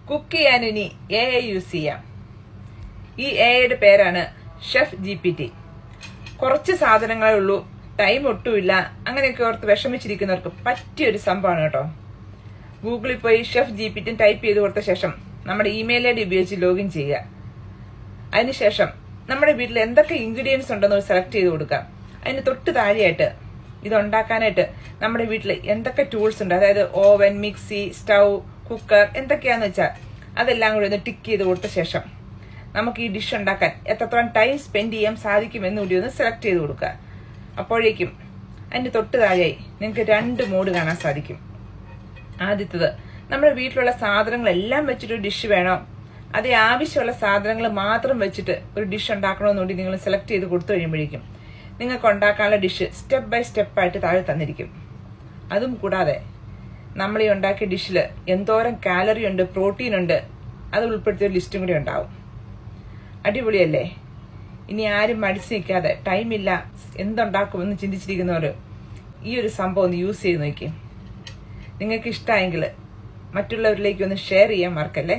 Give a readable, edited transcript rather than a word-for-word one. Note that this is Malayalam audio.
കുക്ക് ചെയ്യാൻ ഇനി AI യൂസ് ചെയ്യാം. ഈ AIയുടെ പേരാണ് ഷെഫ് GPT. കുറച്ച് സാധനങ്ങളേ ഉള്ളൂ, ടൈം ഒട്ടുമില്ല, അങ്ങനെയൊക്കെ ഓർത്ത് വിഷമിച്ചിരിക്കുന്നവർക്ക് പറ്റിയൊരു സംഭവമാണ് കേട്ടോ. ഗൂഗിളിൽ പോയി ഷെഫ് GPT ടൈപ്പ് ചെയ്ത് കൊടുത്ത ശേഷം നമ്മുടെ ഇമെയിൽ ID ഉപയോഗിച്ച് ലോഗിൻ ചെയ്യുക. അതിനുശേഷം നമ്മുടെ വീട്ടിൽ എന്തൊക്കെ ഇൻഗ്രീഡിയൻസ് ഉണ്ടെന്ന് സെലക്ട് ചെയ്ത് കൊടുക്കുക. അതിന് തൊട്ട് താഴെയായിട്ട് ഇത് ഉണ്ടാക്കാനായിട്ട് നമ്മുടെ വീട്ടിൽ എന്തൊക്കെ ടൂൾസ് ഉണ്ട്, അതായത് ഓവൻ, മിക്സി, സ്റ്റൗ, കുക്കർ, എന്തൊക്കെയാന്ന് വെച്ചാൽ അതെല്ലാം കൂടി ഒന്ന് ടിക്ക് ചെയ്ത് കൊടുത്ത ശേഷം നമുക്ക് ഈ ഡിഷ് ഉണ്ടാക്കാൻ എത്രത്തോളം ടൈം സ്പെൻഡ് ചെയ്യാൻ സാധിക്കുമെന്ന് കൂടി ഒന്ന് സെലക്ട് ചെയ്ത് കൊടുക്കുക. അപ്പോഴേക്കും അതിന്റെ തൊട്ട് താഴെയായി നിങ്ങൾക്ക് 2 മോഡ് കാണാൻ സാധിക്കും. ആദ്യത്തത്, നമ്മുടെ വീട്ടിലുള്ള സാധനങ്ങളെല്ലാം വെച്ചിട്ട് ഒരു ഡിഷ് വേണോ, അതേ ആവശ്യമുള്ള സാധനങ്ങൾ മാത്രം വെച്ചിട്ട് ഒരു ഡിഷ് ഉണ്ടാക്കണമെന്നുകൂടി നിങ്ങൾ സെലക്ട് ചെയ്ത് കൊടുത്തു കഴിയുമ്പോഴേക്കും നിങ്ങൾക്ക് ഉണ്ടാക്കാനുള്ള ഡിഷ് സ്റ്റെപ്പ് ബൈ സ്റ്റെപ്പായിട്ട് താഴെ തന്നിരിക്കും. അതും കൂടാതെ നമ്മൾ ഈ ഉണ്ടാക്കിയ ഡിഷിൽ എന്തോരം കാലറി ഉണ്ട്, പ്രോട്ടീൻ ഉണ്ട്, അത് ഉൾപ്പെടുത്തിയ ഒരു ലിസ്റ്റും കൂടി ഉണ്ടാവും. അടിപൊളിയല്ലേ? ഇനി ആരും മടിച്ചു നിൽക്കാതെ ടൈമില്ല എന്തുണ്ടാക്കുമെന്ന് ചിന്തിച്ചിരിക്കുന്നവർ ഈ ഒരു സംഭവം ഒന്ന് യൂസ് ചെയ്ത് നോക്കി. നിങ്ങൾക്ക് ഇഷ്ടമായെങ്കിൽ മറ്റുള്ളവരിലേക്ക് ഒന്ന് ഷെയർ ചെയ്യാൻ മറക്കല്ലേ.